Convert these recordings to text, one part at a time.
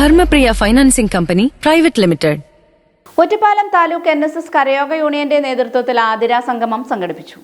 Dharmapriya financing company private limited. Ottapalam taluk NSS കരയോഗ യൂണിയന്റെ നേതൃത്വത്തിൽ ആതിര സംഗമം സംഘടിപ്പിച്ചു.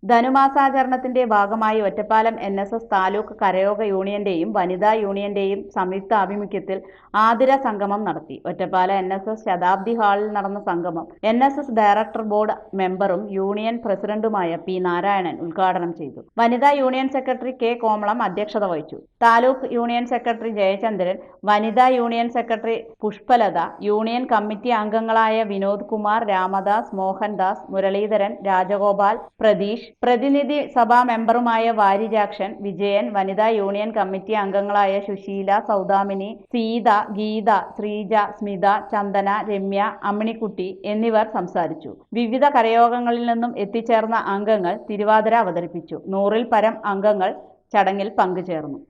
ധനുമാസാചരണത്തിന്റെ ഭാഗമായി ഒറ്റപ്പാലം NSS താലൂക്ക് കരയോഗ യൂണിയന്റെയും വനിതാ യൂണിയന്റെയും സംയുക്ത ആഭിമുഖ്യത്തിൽ ആതിര സംഗമം നടത്തി. ഒറ്റപ്പാലം NSS ശതാബ്ദി ഹാളിൽ നടന്ന സംഗമം NSS ഡയറക്ടർ ബോർഡ് മെമ്പറും യൂണിയൻ പ്രസിഡന്റുമായ P. നാരായണൻ ഉദ്ഘാടനം ചെയ്തു. വനിതാ യൂണിയൻ സെക്രട്ടറി K. കോമളം അധ്യക്ഷത വഹിച്ചു. താലൂക്ക് യൂണിയൻ സെക്രട്ടറി ജയചന്ദ്രൻ, വനിതാ union secretary Pushpalatha, union committee അംഗങ്ങളായ വിനോദ് കുമാർ, രാമദാസ്, മോഹൻദാസ്, മുരളീധരൻ, രാജഗോപാൽ, പ്രതീഷ്, പ്രതിനിധി സഭാ മെമ്പറുമായ വാരിജാക്ഷൻ, വിജയൻ, വനിതാ യൂണിയൻ കമ്മിറ്റി അംഗങ്ങളായ സുശീല, സൗദാമിനി, സീത, ഗീത, ശ്രീജ, സ്മിത, ചന്ദന, രമ്യ, അമ്മിണിക്കുട്ടി എന്നിവർ സംസാരിച്ചു. വിവിധ കരയോഗങ്ങളിൽ നിന്നും എത്തിച്ചേർന്ന അംഗങ്ങൾ തിരുവാതിര അവതരിപ്പിച്ചു. 100-ൽ പരം അംഗങ്ങൾ ചടങ്ങിൽ പങ്കുചേർന്നു.